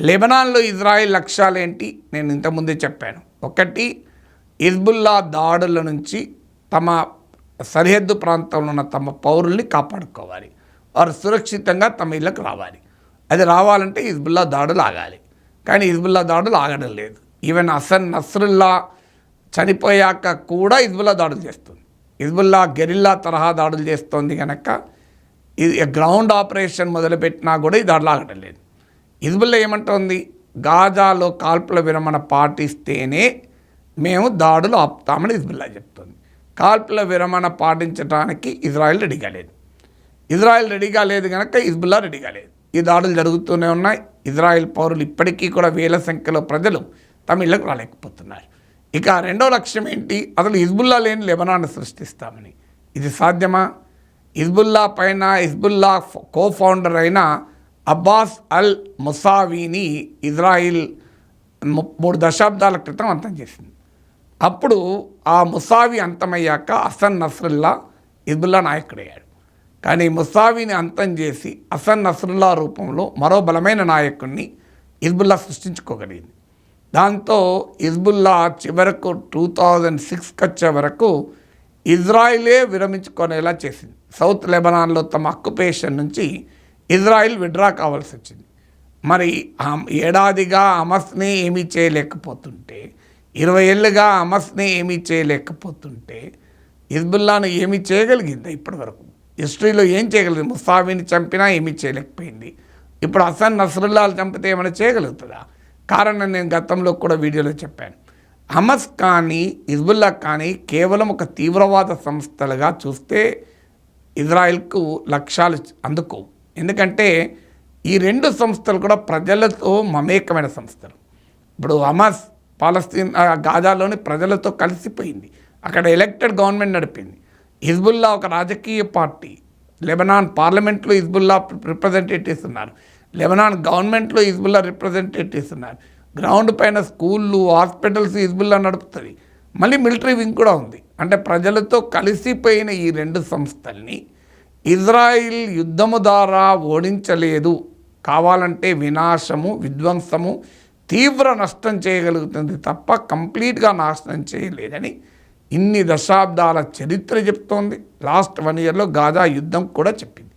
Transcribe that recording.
లెబనాన్లో Israel లక్ష్యాలు ఏంటి నేను ఇంతకుముందే చెప్పాను. ఒకటి, హిజ్బుల్లా దాడుల నుంచి తమ సరిహద్దు ప్రాంతంలో ఉన్న తమ పౌరుల్ని కాపాడుకోవాలి, వారు సురక్షితంగా తమ ఇళ్ళకు రావాలి. అది రావాలంటే హిజ్బుల్లా దాడులు ఆగాలి. కానీ హిజ్బుల్లా దాడులు ఆగడం లేదు. ఈవెన్ హసన్ నస్రుల్లా చనిపోయాక కూడా హిజ్బుల్లా దాడులు చేస్తుంది. హిజ్బుల్లా గెరిల్లా తరహా దాడులు చేస్తోంది కనుక ఇది గ్రౌండ్ ఆపరేషన్ మొదలుపెట్టినా కూడా ఈ దాడులు ఆగడం లేదు. హిజ్బుల్లా ఏమంటోంది, గాజాలో కాల్పుల విరమణ పాటిస్తేనే మేము దాడులు ఆపుతామని హిజ్బుల్లా చెప్తుంది. కాల్పుల విరమణ పాటించడానికి ఇజ్రాయెల్ రెడీగా లేదు. ఇజ్రాయెల్ రెడీగా లేదు కనుక హిజ్బుల్లా రెడీగా లేదు. ఈ దాడులు జరుగుతూనే ఉన్నాయి. ఇజ్రాయెల్ పౌరులు ఇప్పటికీ కూడా వేల సంఖ్యలో ప్రజలు తమ ఇళ్లకు రాలేకపోతున్నారు. ఇక రెండో లక్ష్యం ఏంటి, అసలు హిజ్బుల్లా లేని లెబనాన్ని సృష్టిస్తామని. ఇది సాధ్యమా? హిజ్బుల్లా పైన హిజ్బుల్లా కోఫౌండర్ అయిన అబ్బాస్ అల్ ముసావీని ఇజ్రాయిల్ 3 దశాబ్దాల క్రితం అంతం చేసింది. అప్పుడు ఆ ముసావి అంతమయ్యాక హసన్ నస్రుల్లా హిజ్బుల్లా నాయకుడయ్యాడు. కానీ ముసావిని అంతం చేసి హసన్ నస్రుల్లా రూపంలో మరో బలమైన నాయకుడిని హిజ్బుల్లా సృష్టించుకోగలిగింది. దాంతో హిజ్బుల్లా చివరకు 2006 వచ్చే వరకు ఇజ్రాయిలే విరమించుకునేలా చేసింది. సౌత్ లెబనాన్లో తమ ఆక్యుపేషన్ నుంచి ఇజ్రాయిల్ విడ్రా కావాల్సి వచ్చింది. మరి ఏడాదిగా హమస్ని ఏమీ చేయలేకపోతుంటే, 20 ఏళ్ళుగా హమస్ని ఏమీ చేయలేకపోతుంటే హిజ్బుల్లాను ఏమీ చేయగలిగిందా? ఇప్పటి వరకు హిస్టరీలో ఏం చేయగలిగింది? ముసావిని చంపినా ఏమీ చేయలేకపోయింది. ఇప్పుడు హసన్ నస్రుల్లాను చంపితే ఏమైనా చేయగలుగుతుందా? కారణం నేను గతంలో కూడా వీడియోలో చెప్పాను. హమస్ కానీ హిజ్బుల్లా కానీ కేవలం ఒక తీవ్రవాద సంస్థలుగా చూస్తే ఇజ్రాయెల్కు లక్ష్యాలు అందుకోవు. ఎందుకంటే ఈ 2 సంస్థలు కూడా ప్రజలతో మమేకమైన సంస్థలు. ఇప్పుడు హమస్ పాలస్తీన్ గాజాలోని ప్రజలతో కలిసిపోయింది, అక్కడ ఎలక్టెడ్ గవర్నమెంట్ నడిపింది. హిజ్బుల్లా ఒక రాజకీయ పార్టీ. లెబనాన్ పార్లమెంట్లో హిజ్బుల్లా రిప్రజెంటేటివ్స్ ఉన్నారు, లెబనాన్ గవర్నమెంట్లో హిజ్బుల్లా రిప్రజెంటేటివ్స్ ఉన్నారు. గ్రౌండ్ పైన స్కూళ్ళు, హాస్పిటల్స్ హిజ్బుల్లా నడుపుతుంది. మళ్ళీ మిలిటరీ వింగ్ కూడా ఉంది. అంటే ప్రజలతో కలిసిపోయిన ఈ 2 సంస్థల్ని ఇజ్రాయిల్ యుద్ధము ద్వారా ఓడించలేదు. కావాలంటే వినాశము, విధ్వంసము, తీవ్ర నష్టం చేయగలుగుతుంది తప్ప కంప్లీట్గా నాశనం చేయలేదని ఇన్ని దశాబ్దాల చరిత్ర చెప్తోంది. లాస్ట్ 1 ఇయర్లో గాజా యుద్ధం కూడా చెప్పింది.